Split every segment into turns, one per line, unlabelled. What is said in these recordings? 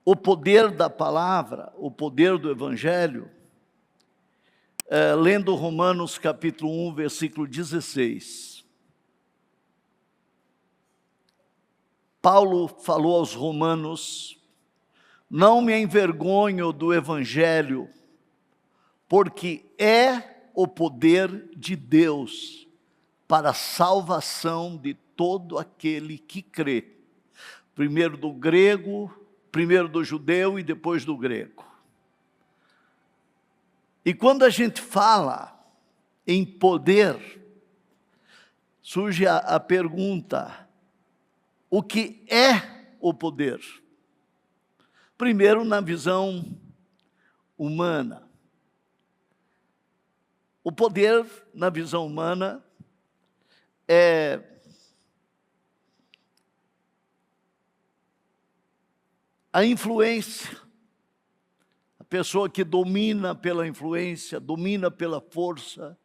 o poder da palavra, o poder do Evangelho, lendo Romanos capítulo 1, versículo 16. Paulo falou aos romanos: não me envergonho do Evangelho, porque é o poder de Deus para a salvação de todo aquele que crê. Primeiro do grego, primeiro do judeu e depois do grego. E quando a gente fala em poder, surge a pergunta: o que é o poder? Primeiro, na visão humana. O poder, na visão humana, é a influência. A pessoa que domina pela influência, domina pela força,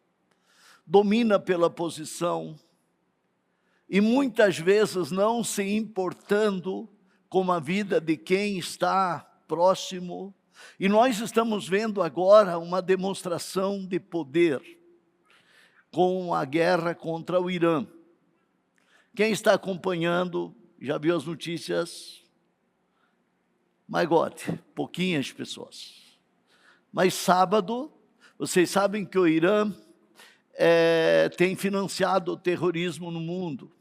domina pela posição, e muitas vezes não se importando com a vida de quem está próximo. E nós estamos vendo agora uma demonstração de poder com a guerra contra o Irã. Quem está acompanhando, já viu as notícias? My God, pouquinhas pessoas. Mas sábado, vocês sabem que o Irã tem financiado o terrorismo no mundo.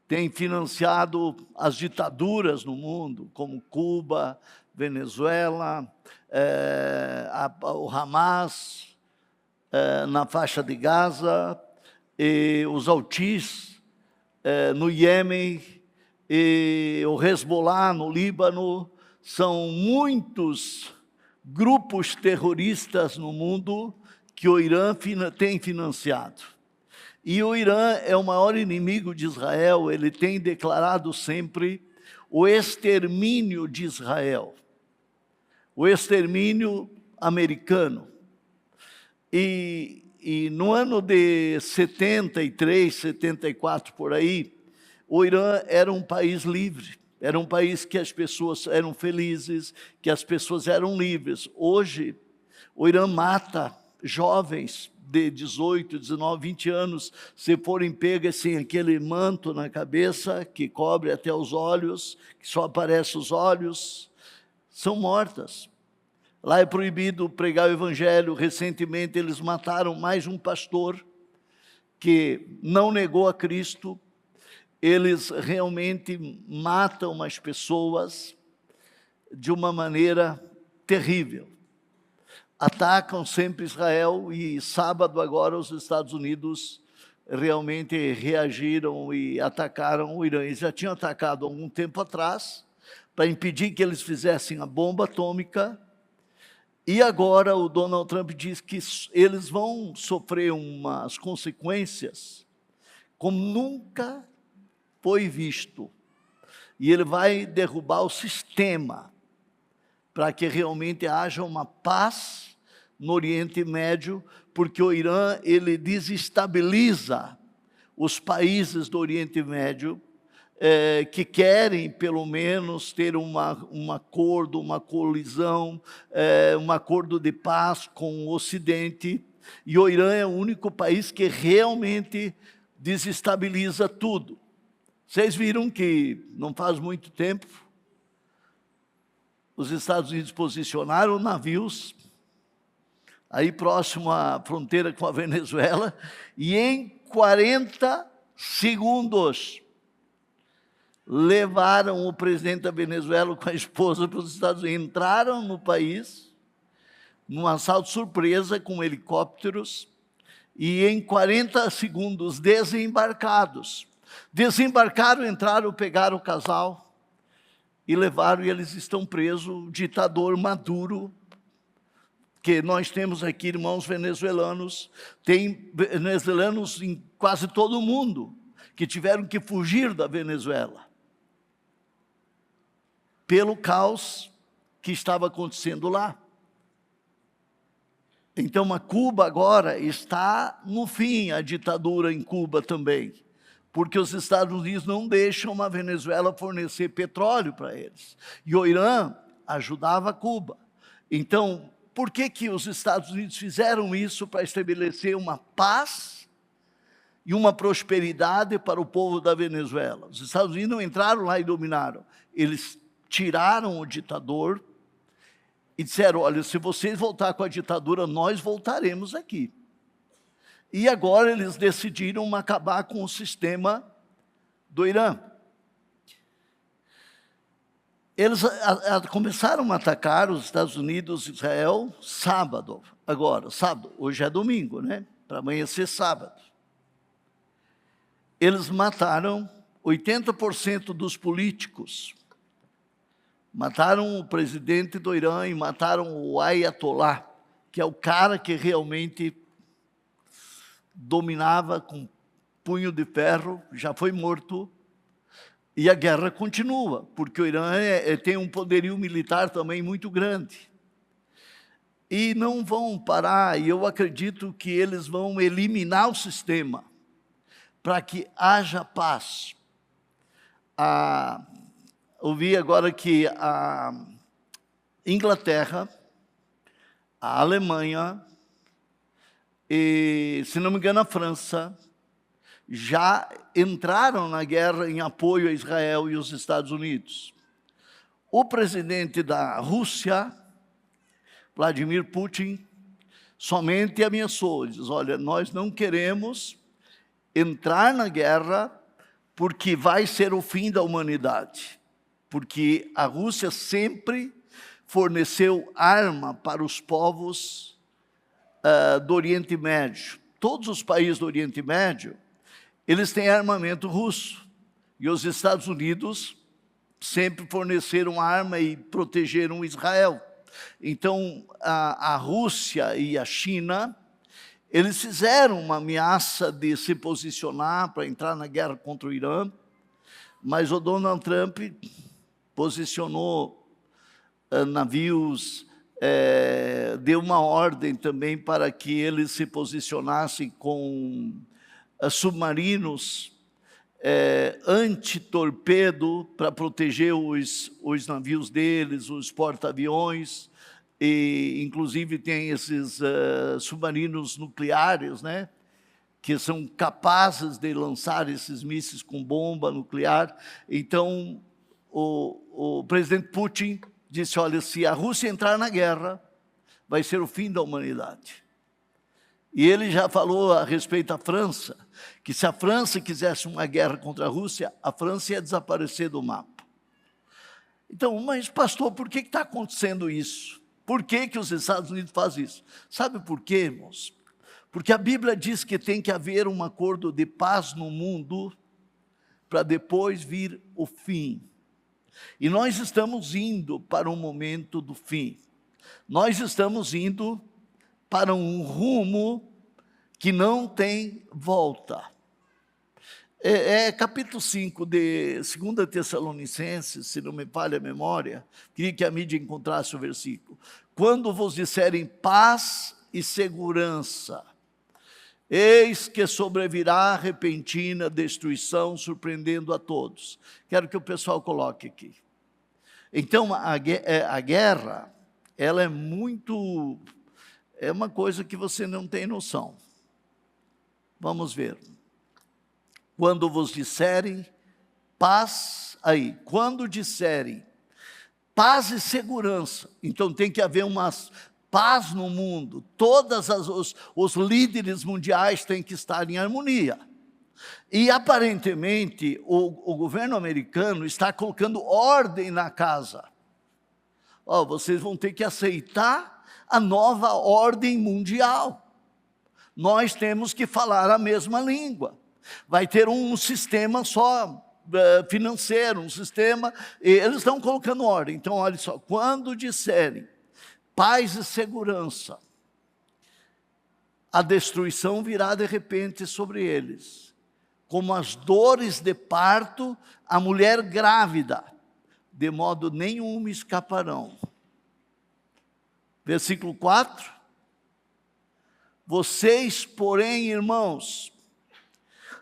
Tem financiado as ditaduras no mundo, como Cuba, Venezuela, o Hamas na faixa de Gaza, e os Houthis no Iêmen, e o Hezbollah no Líbano. São muitos grupos terroristas no mundo que o Irã tem financiado. E o Irã é o maior inimigo de Israel. Ele tem declarado sempre o extermínio de Israel, o extermínio americano. E no ano de 73, 74, por aí, o Irã era um país livre, era um país que as pessoas eram felizes, que as pessoas eram livres. Hoje, o Irã mata jovens de 18, 19, 20 anos, se forem pegas sem aquele manto na cabeça, que cobre até os olhos, que só aparece os olhos, são mortas. Lá é proibido pregar o Evangelho. Recentemente eles mataram mais um pastor que não negou a Cristo. Eles realmente matam as pessoas de uma maneira terrível. Atacam sempre Israel, e sábado agora os Estados Unidos realmente reagiram e atacaram o Irã. Eles já tinham atacado há algum tempo atrás para impedir que eles fizessem a bomba atômica, e agora o Donald Trump diz que eles vão sofrer umas consequências como nunca foi visto, e ele vai derrubar o sistema para que realmente haja uma paz no Oriente Médio, porque o Irã, ele desestabiliza os países do Oriente Médio que querem pelo menos ter um acordo, uma colisão, um acordo de paz com o Ocidente, e o Irã é o único país que realmente desestabiliza tudo. Vocês viram que não faz muito tempo os Estados Unidos posicionaram navios aí próximo à fronteira com a Venezuela, e em 40 segundos levaram o presidente da Venezuela com a esposa para os Estados Unidos. Entraram no país num assalto surpresa com helicópteros, e em 40 segundos desembarcaram, entraram, pegaram o casal e levaram, e eles estão presos. O ditador Maduro, que nós temos aqui irmãos venezuelanos, tem venezuelanos em quase todo o mundo, que tiveram que fugir da Venezuela, pelo caos que estava acontecendo lá. Então, a Cuba agora está no fim, a ditadura em Cuba também, porque os Estados Unidos não deixam a Venezuela fornecer petróleo para eles. E o Irã ajudava Cuba. Então, por que os Estados Unidos fizeram isso? Para estabelecer uma paz e uma prosperidade para o povo da Venezuela. Os Estados Unidos não entraram lá e dominaram. Eles tiraram o ditador e disseram, olha, se vocês voltarem com a ditadura, nós voltaremos aqui. E agora eles decidiram acabar com o sistema do Irã. Eles começaram a atacar os Estados Unidos e Israel sábado. Agora, sábado, hoje é domingo, né? Para amanhecer sábado. Eles mataram 80% dos políticos. Mataram o presidente do Irã e mataram o Ayatollah, que é o cara que realmente dominava com punho de ferro, já foi morto. E a guerra continua, porque o Irã tem um poderio militar também muito grande. E não vão parar, e eu acredito que eles vão eliminar o sistema, para que haja paz. Ouvi agora que a Inglaterra, a Alemanha, e, se não me engano, a França, já entraram na guerra em apoio a Israel e os Estados Unidos. O presidente da Rússia, Vladimir Putin, somente ameaçou, diz, olha, nós não queremos entrar na guerra porque vai ser o fim da humanidade, porque a Rússia sempre forneceu arma para os povos do Oriente Médio. Todos os países do Oriente Médio, eles têm armamento russo, e os Estados Unidos sempre forneceram arma e protegeram Israel. Então, a Rússia e a China, eles fizeram uma ameaça de se posicionar para entrar na guerra contra o Irã, mas o Donald Trump posicionou navios, deu uma ordem também para que eles se posicionassem com submarinos anti-torpedo para proteger os navios deles, os porta-aviões, e inclusive tem esses submarinos nucleares, né, que são capazes de lançar esses mísseis com bomba nuclear. Então, o presidente Putin disse, olha, se a Rússia entrar na guerra, vai ser o fim da humanidade. E ele já falou a respeito da França, que se a França quisesse uma guerra contra a Rússia, a França ia desaparecer do mapa. Então, mas pastor, por que está acontecendo isso? Por que os Estados Unidos fazem isso? Sabe por quê, irmãos? Porque a Bíblia diz que tem que haver um acordo de paz no mundo para depois vir o fim. E nós estamos indo para um momento do fim. Nós estamos indo para um rumo que não tem volta. Capítulo 5 de 2 Tessalonicenses, se não me falha a memória, queria que a mídia encontrasse o versículo. Quando vos disserem paz e segurança, eis que sobrevirá repentina destruição, surpreendendo a todos. Quero que o pessoal coloque aqui. Então, a guerra, ela é uma coisa que você não tem noção. Vamos ver. Quando vos disserem paz, quando disserem paz e segurança, então tem que haver uma paz no mundo, os líderes mundiais têm que estar em harmonia. E aparentemente o governo americano está colocando ordem na casa. Vocês vão ter que aceitar a nova ordem mundial. Nós temos que falar a mesma língua. Vai ter um sistema só financeiro, um sistema, eles estão colocando ordem. Então, olha só, quando disserem paz e segurança, a destruição virá de repente sobre eles, como as dores de parto, a mulher grávida, de modo nenhum escaparão. Versículo 4. Vocês, porém, irmãos,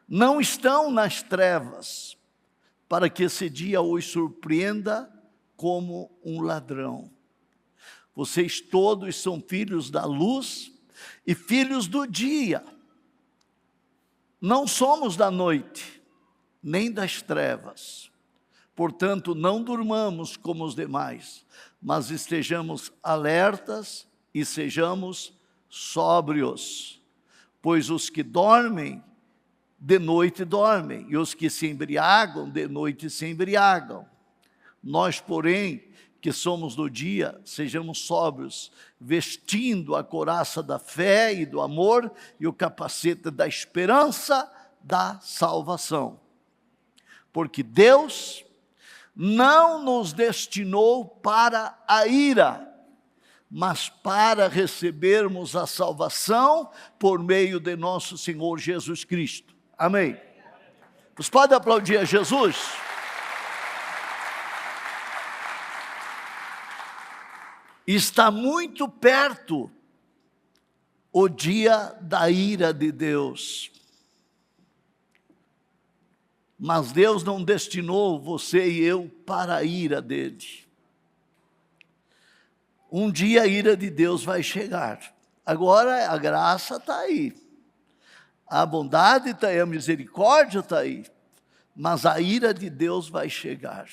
não estão nas trevas, para que esse dia os surpreenda como um ladrão. Vocês todos são filhos da luz e filhos do dia. Não somos da noite, nem das trevas. Portanto, não durmamos como os demais, mas estejamos alertas e sejamos sóbrios. Pois os que dormem, de noite dormem, e os que se embriagam, de noite se embriagam. Nós, porém, que somos do dia, sejamos sóbrios, vestindo a couraça da fé e do amor e o capacete da esperança da salvação. Porque Deus não nos destinou para a ira, mas para recebermos a salvação por meio de nosso Senhor Jesus Cristo. Amém. Você pode aplaudir a Jesus? Está muito perto o dia da ira de Deus. Mas Deus não destinou você e eu para a ira dele. Um dia a ira de Deus vai chegar. Agora a graça está aí. A bondade está aí, a misericórdia está aí. Mas a ira de Deus vai chegar.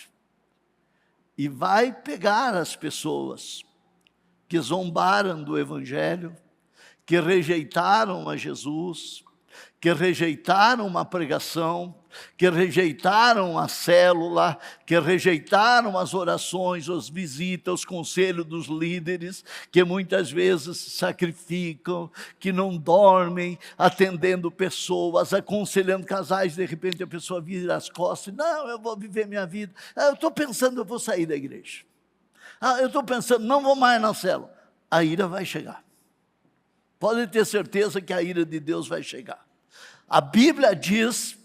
E vai pegar as pessoas que zombaram do Evangelho, que rejeitaram a Jesus, que rejeitaram uma pregação, que rejeitaram a célula, que rejeitaram as orações, as visitas, os conselhos dos líderes, que muitas vezes se sacrificam, que não dormem, atendendo pessoas, aconselhando casais, de repente a pessoa vira as costas, não, eu vou viver minha vida, eu estou pensando, eu vou sair da igreja. Eu estou pensando, não vou mais na célula. A ira vai chegar. Pode ter certeza que a ira de Deus vai chegar. A Bíblia diz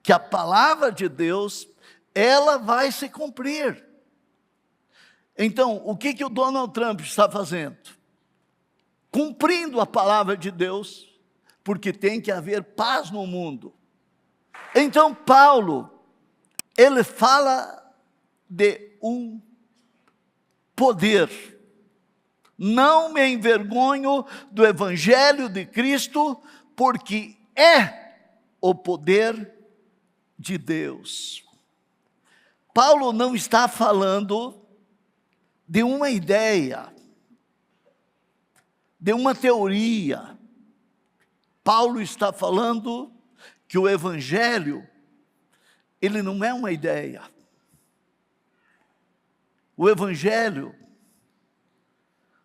que a palavra de Deus, ela vai se cumprir. Então, o que o Donald Trump está fazendo? Cumprindo a palavra de Deus, porque tem que haver paz no mundo. Então, Paulo, ele fala de um poder. Não me envergonho do Evangelho de Cristo, porque é o poder de Deus. Paulo não está falando de uma ideia, de uma teoria. Paulo está falando que o Evangelho, ele não é uma ideia. O Evangelho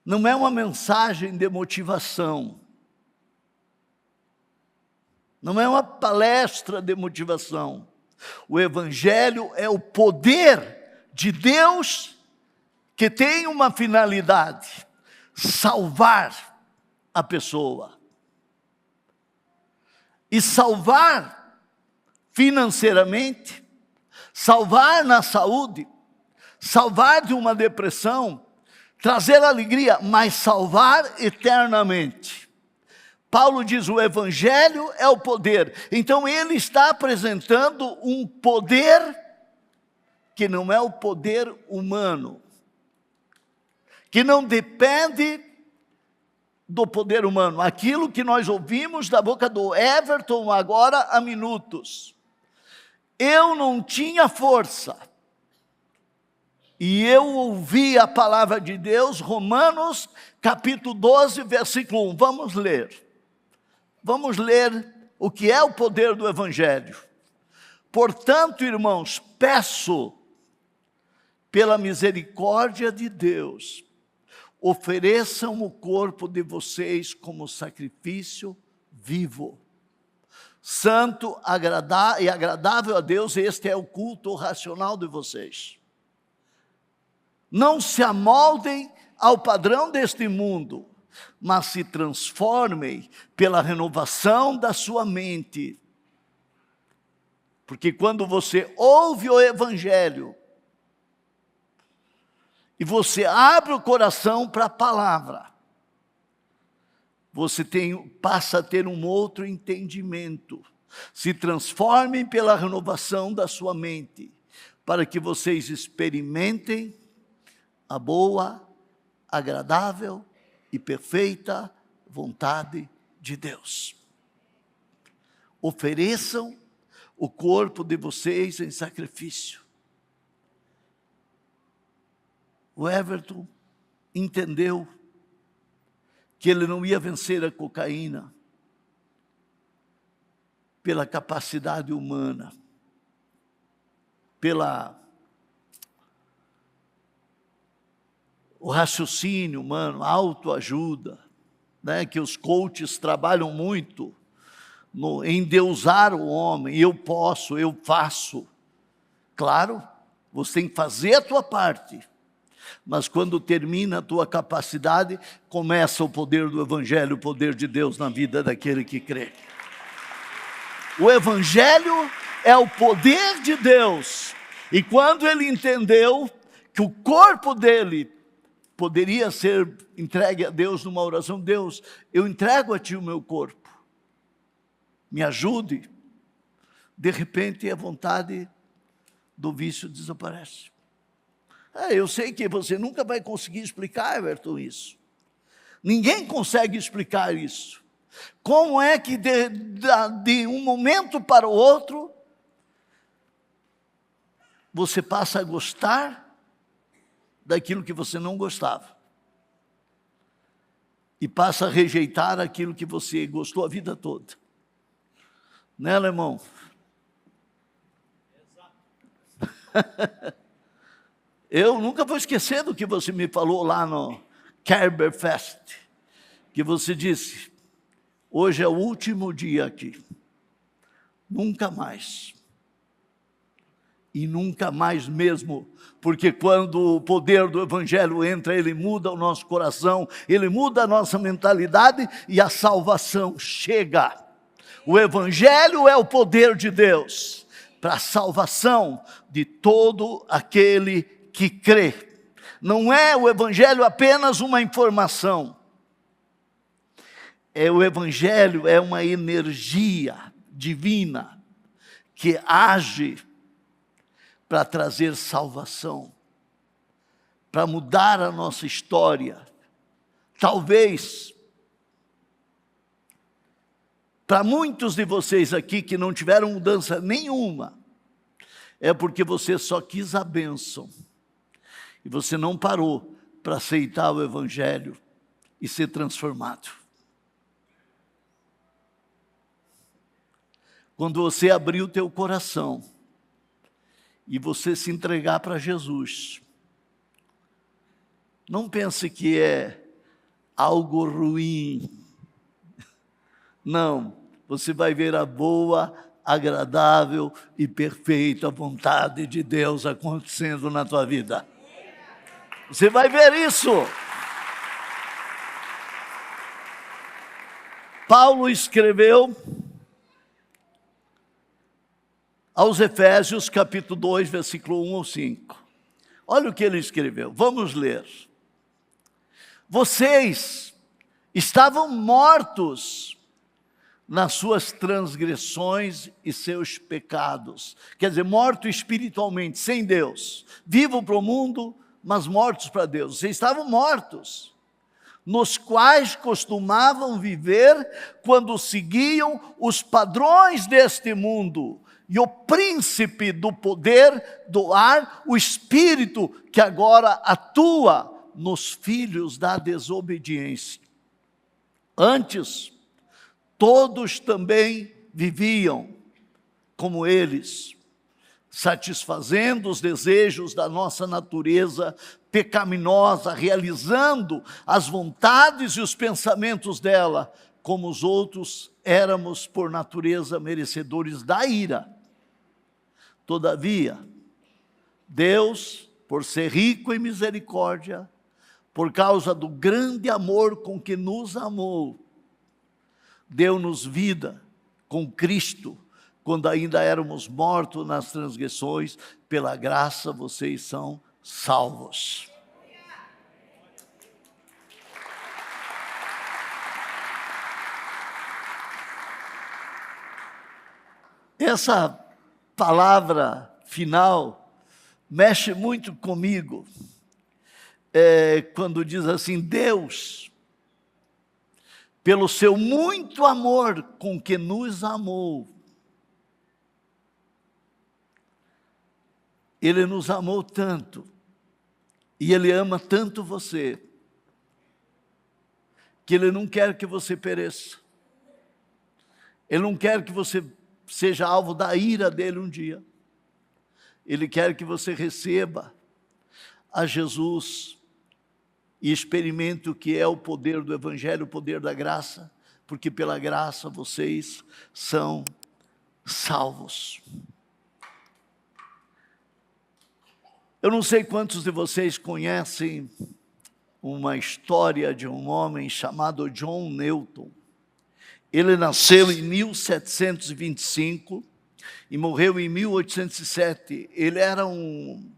não é uma mensagem de motivação, não é uma palestra de motivação. O Evangelho é o poder de Deus que tem uma finalidade: salvar a pessoa. E salvar financeiramente, salvar na saúde, salvar de uma depressão, trazer alegria, mas salvar eternamente. Paulo diz, o Evangelho é o poder. Então ele está apresentando um poder que não é o poder humano, que não depende do poder humano. Aquilo que nós ouvimos da boca do Everton agora há minutos. Eu não tinha força. E eu ouvi a palavra de Deus, Romanos capítulo 12, versículo 1. Vamos ler. Vamos ler o que é o poder do Evangelho. Portanto, irmãos, peço, pela misericórdia de Deus, ofereçam o corpo de vocês como sacrifício vivo, santo e agradável a Deus. Este é o culto racional de vocês. Não se amoldem ao padrão deste mundo, mas se transformem pela renovação da sua mente. Porque quando você ouve o Evangelho, e você abre o coração para a palavra, você passa a ter um outro entendimento. Se transformem pela renovação da sua mente, para que vocês experimentem a boa, agradável e perfeita vontade de Deus. Ofereçam o corpo de vocês em sacrifício. O Everton entendeu que ele não ia vencer a cocaína pela capacidade humana, o raciocínio humano, a autoajuda, né, que os coaches trabalham muito em endeusar o homem. Eu posso, eu faço. Claro, você tem que fazer a tua parte, mas quando termina a tua capacidade, começa o poder do Evangelho, o poder de Deus na vida daquele que crê. O Evangelho é o poder de Deus. E quando ele entendeu que o corpo dele poderia ser entregue a Deus numa oração: Deus, eu entrego a ti o meu corpo, me ajude. De repente a vontade do vício desaparece. Eu sei que você nunca vai conseguir explicar, Everton, isso. Ninguém consegue explicar isso. Como é que de um momento para o outro, você passa a gostar daquilo que você não gostava, e passa a rejeitar aquilo que você gostou a vida toda? Né, alemão? Eu nunca vou esquecer do que você me falou lá no Kerberfest, que você disse: hoje é o último dia aqui, nunca mais. E nunca mais mesmo, porque quando o poder do Evangelho entra, ele muda o nosso coração, ele muda a nossa mentalidade e a salvação chega. O Evangelho é o poder de Deus para a salvação de todo aquele que crê. Não é o Evangelho apenas uma informação. O Evangelho é uma energia divina que age para trazer salvação, para mudar a nossa história. Talvez, para muitos de vocês aqui que não tiveram mudança nenhuma, é porque você só quis a bênção, e você não parou para aceitar o Evangelho e ser transformado. Quando você abrir o teu coração e você se entregar para Jesus, não pense que é algo ruim. Não, você vai ver a boa, agradável e perfeita vontade de Deus acontecendo na tua vida. Você vai ver isso. Paulo escreveu aos Efésios, capítulo 2, versículo 1 ao 5. Olha o que ele escreveu, vamos ler. Vocês estavam mortos nas suas transgressões e seus pecados. Quer dizer, mortos espiritualmente, sem Deus. Vivos para o mundo, mas mortos para Deus. Vocês estavam mortos, nos quais costumavam viver quando seguiam os padrões deste mundo, e o príncipe do poder do ar, o espírito que agora atua nos filhos da desobediência. Antes, todos também viviam como eles, satisfazendo os desejos da nossa natureza pecaminosa, realizando as vontades e os pensamentos dela, como os outros éramos por natureza merecedores da ira. Todavia, Deus, por ser rico em misericórdia, por causa do grande amor com que nos amou, deu-nos vida com Cristo, quando ainda éramos mortos nas transgressões. Pela graça vocês são salvos. Essa palavra final mexe muito comigo, quando diz assim: Deus, pelo seu muito amor com que nos amou, Ele nos amou tanto, e Ele ama tanto você, que Ele não quer que você pereça. Ele não quer que você seja alvo da ira dEle um dia. Ele quer que você receba a Jesus e experimente o que é o poder do Evangelho, o poder da graça, porque pela graça vocês são salvos. Eu não sei quantos de vocês conhecem uma história de um homem chamado John Newton. Ele nasceu em 1725 e morreu em 1807. Ele era um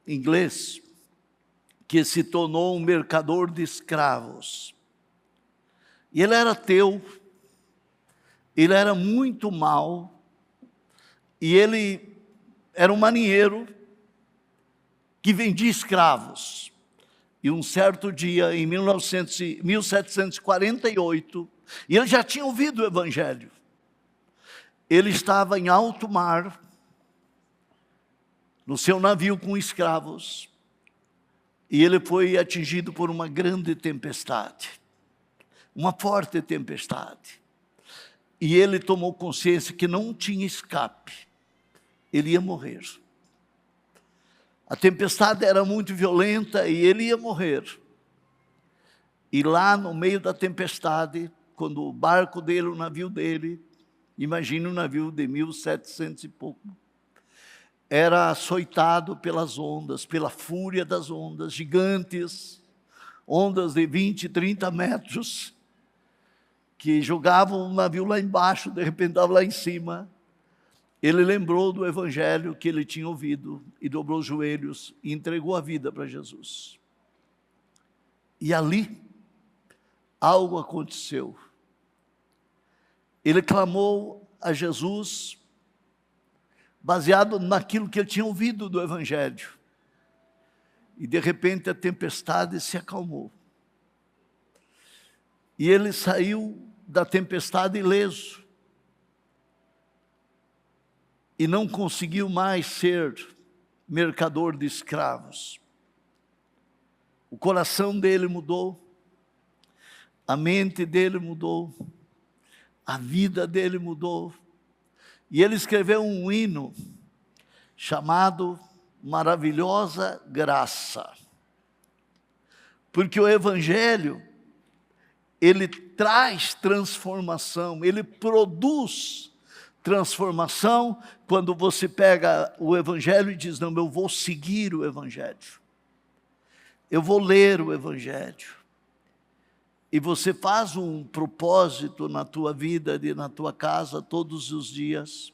inglês que se tornou um mercador de escravos. E ele era ateu, ele era muito mau, e ele era um marinheiro que vendia escravos. E um certo dia, em 1748, e ele já tinha ouvido o Evangelho. Ele estava em alto mar, no seu navio com escravos, e ele foi atingido por uma grande tempestade, uma forte tempestade. E ele tomou consciência que não tinha escape, ele ia morrer. A tempestade era muito violenta e ele ia morrer. E lá no meio da tempestade, quando o barco dele, o navio dele, imagine um navio de 1700 e pouco, era açoitado pelas ondas, pela fúria das ondas gigantes, ondas de 20, 30 metros, que jogavam o navio lá embaixo, de repente estava lá em cima. Ele lembrou do Evangelho que ele tinha ouvido e dobrou os joelhos e entregou a vida para Jesus. E ali, algo aconteceu. Ele clamou a Jesus, baseado naquilo que ele tinha ouvido do Evangelho. E de repente a tempestade se acalmou. E ele saiu da tempestade ileso. E não conseguiu mais ser mercador de escravos. O coração dele mudou, a mente dele mudou, a vida dele mudou. E ele escreveu um hino chamado Maravilhosa Graça. Porque o Evangelho, ele traz transformação, ele produz transformação quando você pega o Evangelho e diz: não, eu vou seguir o Evangelho, eu vou ler o Evangelho. E você faz um propósito na tua vida e na tua casa todos os dias,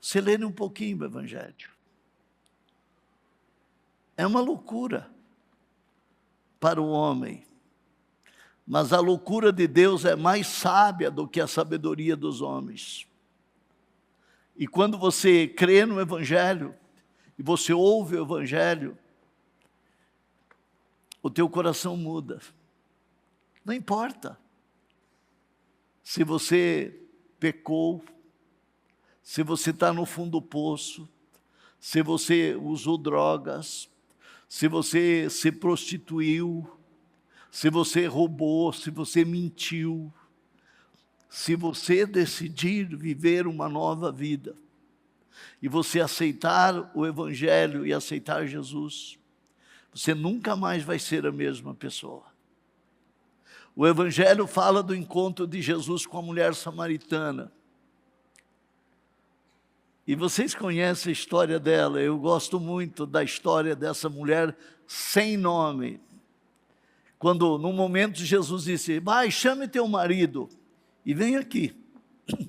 você lê um pouquinho do Evangelho. É uma loucura para o homem, mas a loucura de Deus é mais sábia do que a sabedoria dos homens. E quando você crê no Evangelho, e você ouve o Evangelho, o teu coração muda. Não importa se você pecou, se você está no fundo do poço, se você usou drogas, se você se prostituiu, se você roubou, se você mentiu. Se você decidir viver uma nova vida, e você aceitar o Evangelho e aceitar Jesus, você nunca mais vai ser a mesma pessoa. O Evangelho fala do encontro de Jesus com a mulher samaritana. E vocês conhecem a história dela. Eu gosto muito da história dessa mulher sem nome. Quando, num momento, Jesus disse: vai, chame teu marido e vem aqui.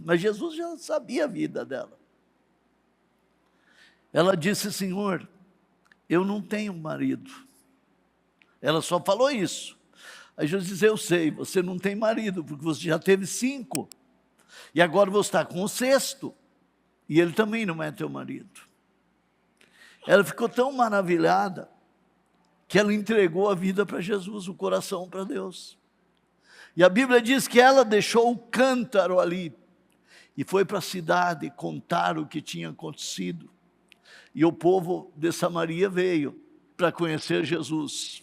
Mas Jesus já sabia a vida dela. Ela disse: Senhor, eu não tenho marido. Ela só falou isso. Aí Jesus disse: eu sei, você não tem marido, porque você já teve 5. E agora você está com o sexto, e ele também não é teu marido. Ela ficou tão maravilhada, que ela entregou a vida para Jesus, o coração para Deus. E a Bíblia diz que ela deixou o cântaro ali, e foi para a cidade contar o que tinha acontecido. E o povo de Samaria veio para conhecer Jesus.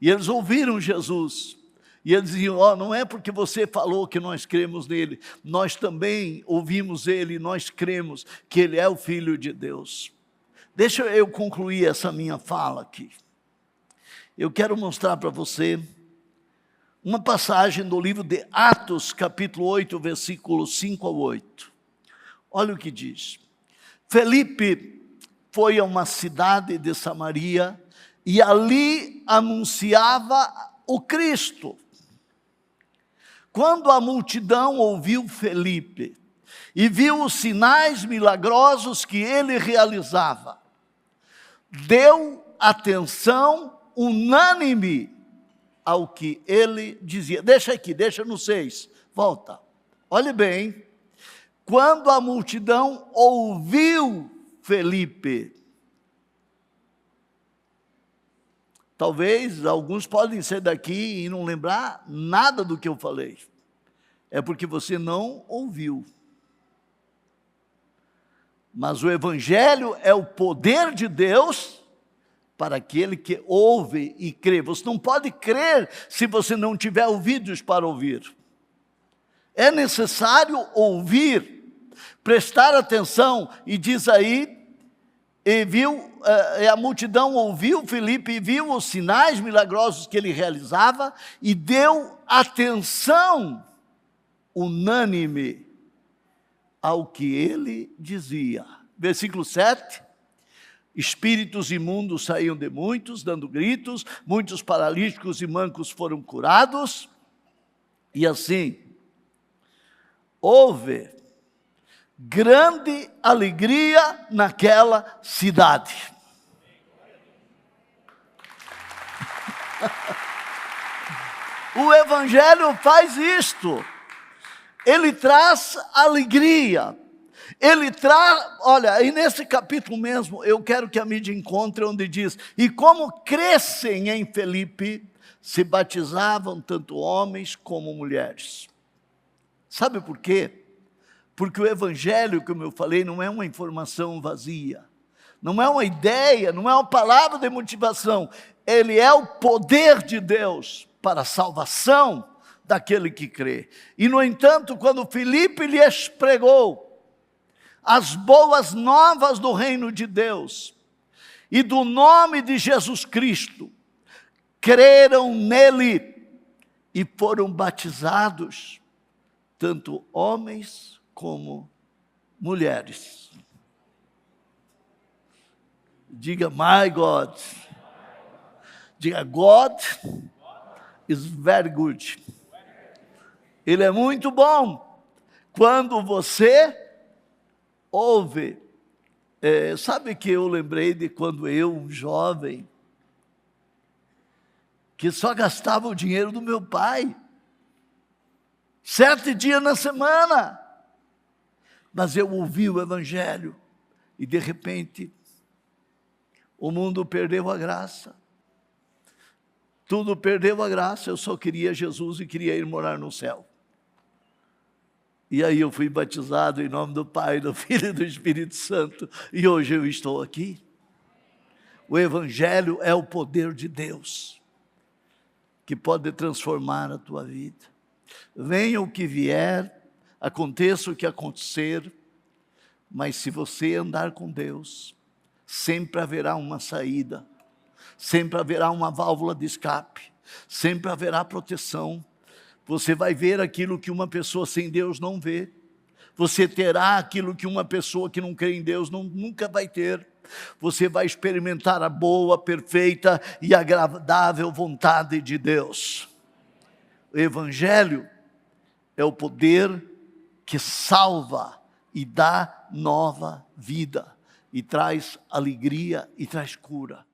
E eles ouviram Jesus. E eles diziam, não é porque você falou que nós cremos nele, nós também ouvimos ele, nós cremos que ele é o Filho de Deus. Deixa eu concluir essa minha fala aqui. Eu quero mostrar para você uma passagem do livro de Atos, capítulo 8, versículos 5 ao 8. Olha o que diz. Felipe foi a uma cidade de Samaria e ali anunciava o Cristo. Quando a multidão ouviu Felipe e viu os sinais milagrosos que ele realizava, deu atenção unânime ao que ele dizia. Deixa aqui, deixa no 6, volta. Olhe bem, quando a multidão ouviu Felipe, talvez alguns podem sair daqui e não lembrar nada do que eu falei. É porque você não ouviu. Mas o Evangelho é o poder de Deus para aquele que ouve e crê. Você não pode crer se você não tiver ouvidos para ouvir. É necessário ouvir, prestar atenção, e diz aí, a multidão ouviu Felipe e viu os sinais milagrosos que ele realizava e deu atenção unânime ao que ele dizia. Versículo 7, espíritos imundos saíam de muitos, dando gritos, muitos paralíticos e mancos foram curados, e assim, houve grande alegria naquela cidade. O Evangelho faz isto. Ele traz alegria. Ele traz, olha, e nesse capítulo mesmo, eu quero que a mídia encontre onde diz, e como crescem em Felipe, se batizavam tanto homens como mulheres. Sabe por quê? Porque o Evangelho, como eu falei, não é uma informação vazia, não é uma ideia, não é uma palavra de motivação, ele é o poder de Deus para a salvação daquele que crê. E no entanto, quando Filipe lhes pregou as boas novas do reino de Deus e do nome de Jesus Cristo, creram nele e foram batizados, tanto homens como mulheres. Diga, my God. Diga, God is very good. Ele é muito bom. Quando você ouve. Sabe que eu lembrei de quando eu, um jovem, que só gastava o dinheiro do meu pai, 7 dias na semana. Mas eu ouvi o Evangelho e de repente o mundo perdeu a graça. Tudo perdeu a graça, eu só queria Jesus e queria ir morar no céu. E aí eu fui batizado em nome do Pai, do Filho e do Espírito Santo, e hoje eu estou aqui. O Evangelho é o poder de Deus, que pode transformar a tua vida. Venha o que vier, aconteça o que acontecer, mas se você andar com Deus, sempre haverá uma saída, sempre haverá uma válvula de escape, sempre haverá proteção. Você vai ver aquilo que uma pessoa sem Deus não vê. Você terá aquilo que uma pessoa que não crê em Deus nunca vai ter. Você vai experimentar a boa, perfeita e agradável vontade de Deus. O Evangelho é o poder que salva e dá nova vida, e traz alegria e traz cura.